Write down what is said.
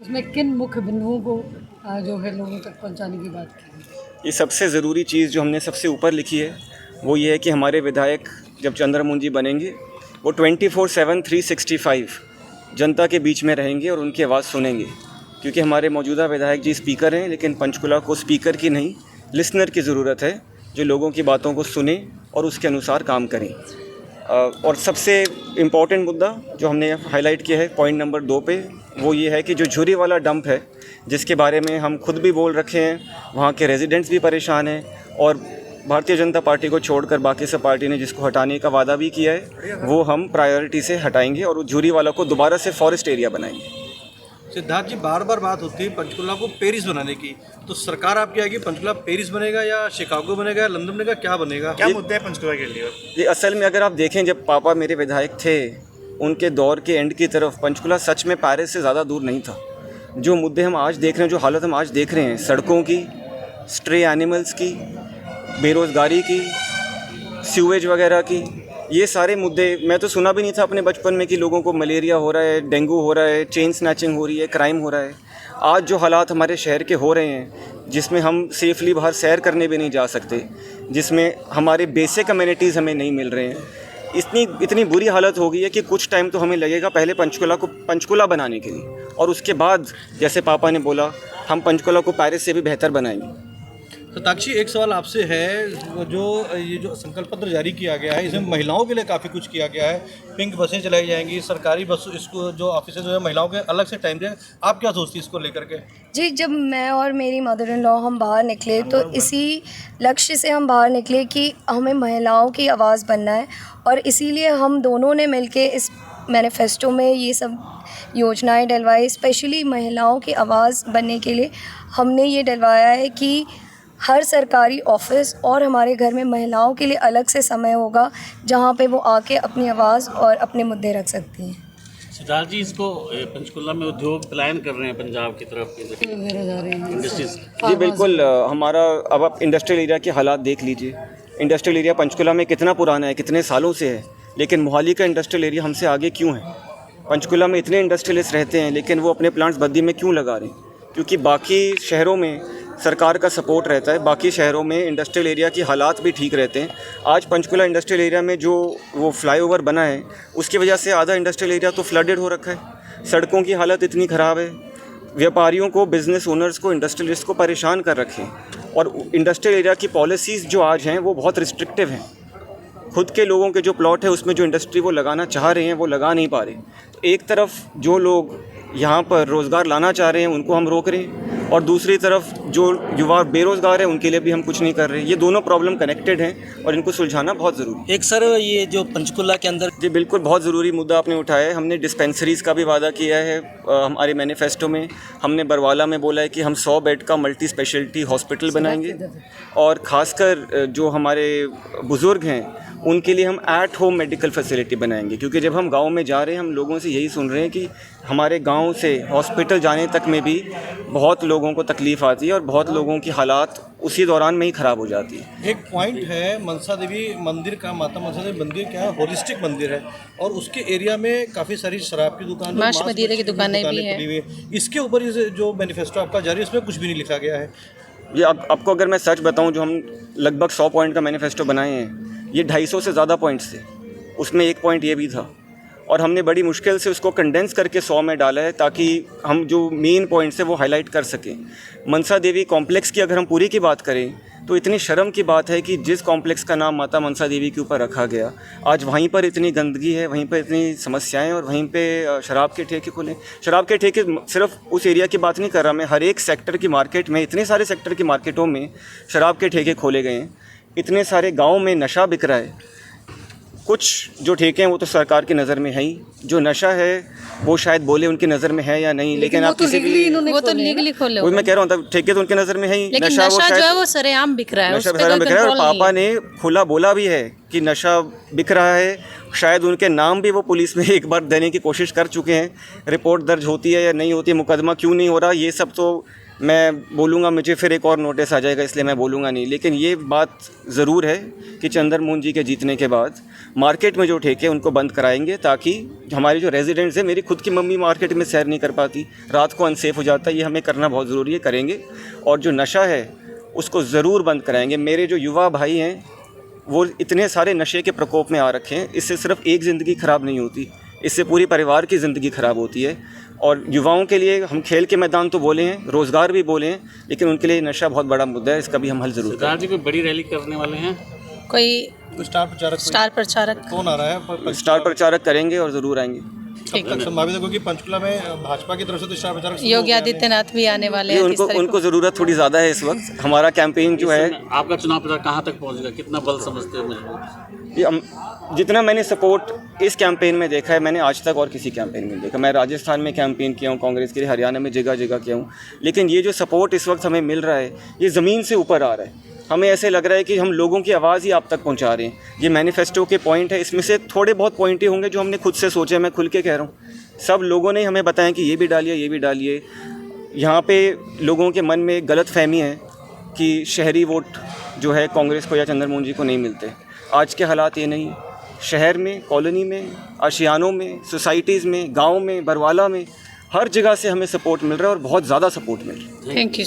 उसमें किन मुख्य बिंदुओं को जो है लोगों तक पहुंचाने की बात की है? ये सबसे ज़रूरी चीज़ जो हमने सबसे ऊपर लिखी है वो ये है कि हमारे विधायक जब चंद्रमोहन जी बनेंगे वो 24/7 365 जनता के बीच में रहेंगे और उनकी आवाज़ सुनेंगे, क्योंकि हमारे मौजूदा विधायक जी स्पीकर हैं, लेकिन पंचकुला को स्पीकर की नहीं लिसनर की ज़रूरत है, जो लोगों की बातों को सुने और उसके अनुसार काम करें। और सबसे इम्पॉर्टेंट मुद्दा जो हमने हाईलाइट किया है पॉइंट नंबर 2 पे, वो ये है कि जो झुरी वाला डंप है, जिसके बारे में हम खुद भी बोल रखे हैं, वहाँ के रेजिडेंट्स भी परेशान हैं और भारतीय जनता पार्टी को छोड़कर बाकी सब पार्टी ने जिसको हटाने का वादा भी किया है, वो हम प्रायोरिटी से हटाएंगे और उस झुरी वाला को दोबारा से फॉरेस्ट एरिया बनाएंगे। सिद्धार्थ जी, बार बार बात होती है पंचकुला को पेरिस बनाने की, तो सरकार आपकी आएगी पंचकुला पेरिस बनेगा या शिकागो बनेगा या लंदन बनेगा, क्या बनेगा, क्या मुद्दे हैं पंचकुला के लिए? ये असल में अगर आप देखें, जब पापा मेरे विधायक थे उनके दौर के एंड की तरफ पंचकुला सच में पेरिस से ज़्यादा दूर नहीं था। जो मुद्दे हम आज देख रहे हैं, जो हालत हम आज देख रहे हैं, सड़कों की, स्ट्रे एनिमल्स की, बेरोज़गारी की, सीवेज वगैरह की, ये सारे मुद्दे मैं तो सुना भी नहीं था अपने बचपन में कि लोगों को मलेरिया हो रहा है, डेंगू हो रहा है, चेन स्नैचिंग हो रही है, क्राइम हो रहा है। आज जो हालात हमारे शहर के हो रहे हैं, जिसमें हम सेफली बाहर सैर करने भी नहीं जा सकते, जिसमें हमारे बेसिक अम्यूनिटीज़ हमें नहीं मिल रहे हैं, इतनी बुरी हालत हो गई है कि कुछ टाइम तो हमें लगेगा पहले पंचकुला को पंचकुला बनाने के लिए, और उसके बाद जैसे पापा ने बोला हम पंचकुला को पेरिस से भी बेहतर बनाएंगे। तो ताक्षी, एक सवाल आपसे है, जो संकल्प पत्र जारी किया गया है, इसमें महिलाओं के लिए काफ़ी कुछ किया गया है, पिंक बसें चलाई जाएंगी, सरकारी बस, इसको जो ऑफिसर जो है महिलाओं के अलग से टाइम दें, आप क्या सोचती है इसको लेकर के? जी, जब मैं और मेरी मदर इन लॉ हम बाहर निकले तो इसी लक्ष्य से हम बाहर निकले कि हमें महिलाओं की आवाज़ बनना है, और इसीलिए हम दोनों ने मिलके इस मैनिफेस्टो में ये सब योजनाएं डलवाई। स्पेशली महिलाओं की आवाज़ बनने के लिए हमने ये डलवाया है कि हर सरकारी ऑफिस और हमारे घर में महिलाओं के लिए अलग से समय होगा जहाँ पे वो आके अपनी आवाज़ और अपने मुद्दे रख सकती हैं। सिद्धार्थ जी, इसको पंचकुला में उद्योग प्लान कर रहे हैं पंजाब की तरफ इंडस्ट्रीज। जी बिल्कुल, हमारा अब आप इंडस्ट्रियल एरिया के हालात देख लीजिए। इंडस्ट्रियल एरिया पंचकुला में कितना पुराना है, कितने सालों से है, लेकिन मोहाली का इंडस्ट्रियल एरिया हमसे आगे क्यों है? पंचकुला में इतने इंडस्ट्रियलिस्ट रहते हैं, लेकिन वो अपने प्लांट्स बद्दी में क्यों लगा रहे हैं? क्योंकि बाकी शहरों में सरकार का सपोर्ट रहता है, बाकी शहरों में इंडस्ट्रियल एरिया की हालात भी ठीक रहते हैं। आज पंचकुला इंडस्ट्रियल एरिया में जो वो फ्लाईओवर बना है, उसकी वजह से आधा इंडस्ट्रियल एरिया तो फ्लडेड हो रखा है। सड़कों की हालत इतनी ख़राब है, व्यापारियों को, बिज़नेस ओनर्स को, इंडस्ट्रियलिस्ट को परेशान कर रखे हैं। और इंडस्ट्रियल एरिया की पॉलिसीज़ जो आज हैं वो बहुत रिस्ट्रिक्टिव हैं। खुद के लोगों के जो प्लॉट है उसमें जो इंडस्ट्री वो लगाना चाह रहे हैं वो लगा नहीं पा रहे। तो एक तरफ जो लोग यहाँ पर रोज़गार लाना चाह रहे हैं उनको हम रोक रहे हैं, और दूसरी तरफ जो युवा बेरोज़गार है उनके लिए भी हम कुछ नहीं कर रहे। ये दोनों प्रॉब्लम कनेक्टेड हैं और इनको सुलझाना बहुत ज़रूरी है। एक सर, ये जो पंचकुला के अंदर, जी बिल्कुल, बहुत ज़रूरी मुद्दा आपने उठाया है। हमने डिस्पेंसरीज़ का भी वादा किया है हमारे मैनिफेस्टो में। हमने बरवाला में बोला है कि हम 100 बेड का मल्टी स्पेशलिटी हॉस्पिटल बनाएंगे, और ख़ासकर जो हमारे बुज़ुर्ग हैं उनके लिए हम एट होम मेडिकल फैसिलिटी बनाएंगे। क्योंकि जब हम गांव में जा रहे हैं, हम लोगों से यही सुन रहे हैं कि हमारे गांव से हॉस्पिटल जाने तक में भी बहुत लोगों को तकलीफ़ आती है और बहुत लोगों की हालात उसी दौरान में ही ख़राब हो जाती है। एक पॉइंट है मनसा देवी मंदिर का, माता मनसा देवी मंदिर क्या है, होलिस्टिक मंदिर है, और उसके एरिया में काफ़ी सारी शराब की दुकान, मांस मदिरे की दुकानें भी हैं। खुली हुई है। इसके ऊपर जो मैनिफेस्टो आपका जारी है उसमें कुछ भी नहीं लिखा गया है। ये आपको अगर मैं सच बताऊं, जो हम लगभग 100 पॉइंट का मैनिफेस्टो बनाए हैं, ये 250 से ज़्यादा पॉइंट्स थे। उसमें एक पॉइंट ये भी था, और हमने बड़ी मुश्किल से उसको कंडेंस करके 100 में डाला है ताकि हम जो मेन पॉइंट्स हैं वो हाईलाइट कर सकें। मनसा देवी कॉम्प्लेक्स की अगर हम पूरी की बात करें तो इतनी शर्म की बात है कि जिस कॉम्प्लेक्स का नाम माता मनसा देवी के ऊपर रखा गया, आज वहीं पर इतनी गंदगी है, वहीं पर इतनी समस्याएं, और वहीं पे शराब के ठेके खुले। शराब के ठेके सिर्फ उस एरिया की बात नहीं कर रहा मैं, हर एक सेक्टर की मार्केट में, इतने सारे सेक्टर की मार्केटों में शराब के ठेके खोले गए हैं। इतने सारे गाँव में नशा बिक रहा है। कुछ जो ठेके हैं वो तो सरकार की नज़र में है ही, जो नशा है वो शायद बोले उनकी नज़र में है या नहीं, लेकिन आप किसी भी, वो तो लीगली खोले, वही मैं कह रहा हूँ, तब ठेके तो उनकी नज़र में है ही, लेकिन नशा जो है वो सरेआम बिक रहा है, नशा सरेआम बिक रहा है। और पापा ने खुला बोला भी है कि नशा बिक रहा है। शायद उनके नाम भी वो पुलिस में एक बार देने की कोशिश कर चुके हैं। रिपोर्ट दर्ज होती है या नहीं होती है, मुकदमा क्यों नहीं हो रहा, ये सब तो मैं बोलूँगा मुझे फिर एक और नोटिस आ जाएगा, इसलिए मैं बोलूँगा नहीं। लेकिन ये बात ज़रूर है कि चंद्रमोहन जी के जीतने के बाद मार्केट में जो ठेके उनको बंद कराएंगे, ताकि हमारे जो रेजिडेंट्स हैं, मेरी खुद की मम्मी मार्केट में सैर नहीं कर पाती, रात को अनसेफ हो जाता है, ये हमें करना बहुत ज़रूरी है, करेंगे। और जो नशा है उसको ज़रूर बंद कराएंगे। मेरे जो युवा भाई हैं वो इतने सारे नशे के प्रकोप में आ रखे हैं, इससे सिर्फ एक ज़िंदगी ख़राब नहीं होती, इससे पूरी परिवार की ज़िंदगी ख़राब होती है। और युवाओं के लिए हम खेल के मैदान तो बोले हैं, रोज़गार भी बोले हैं, लेकिन उनके लिए नशा बहुत बड़ा मुद्दा है, इसका भी हम हल ज़रूर करें। सरदार जी कोई बड़ी रैली करने वाले हैं? कोई स्टार प्रचारक कौन आ रहा है? स्टार प्रचारक करेंगे और ज़रूर आएंगे। ठीक तक संभावित है, क्योंकि पंचकुला में भाजपा की तरफ से तो स्टार प्रचारक योगी आदित्यनाथ भी आने वाले हैं। उनको ज़रूरत थोड़ी ज़्यादा है इस वक्त। हमारा कैंपेन जो है, आपका चुनाव प्रचार कहाँ तक पहुँचेगा? कितना बल समझते हो मजबूत? ये जितना मैंने सपोर्ट इस कैंपेन में देखा है, मैंने आज तक और किसी कैंपेन में देखा। मैं राजस्थान में कैंपेन किया हूँ कांग्रेस के लिए, हरियाणा में जगह जगह किया हूँ, लेकिन ये जो सपोर्ट इस वक्त हमें मिल रहा है, ये ज़मीन से ऊपर आ रहा है। हमें ऐसे लग रहा है कि हम लोगों की आवाज़ ही आप तक पहुंचा रहे हैं। ये मैनिफेस्टो के पॉइंट है, इसमें से थोड़े बहुत पॉइंट ही होंगे जो हमने खुद से सोचे। मैं खुल के कह रहा हूँ, सब लोगों ने हमें बताया कि ये भी डालिए, ये भी डालिए। यहाँ पे लोगों के मन में गलत फहमी है कि शहरी वोट जो है कांग्रेस को या चंद्रमोहन जी को नहीं मिलते। आज के हालात ये नहीं, शहर में, कॉलोनी में, आशियानों में, सोसाइटीज़ में, गाँव में, बरवाला में, हर जगह से हमें सपोर्ट मिल रहा है और बहुत ज़्यादा सपोर्ट मिल रहा है। Thank you.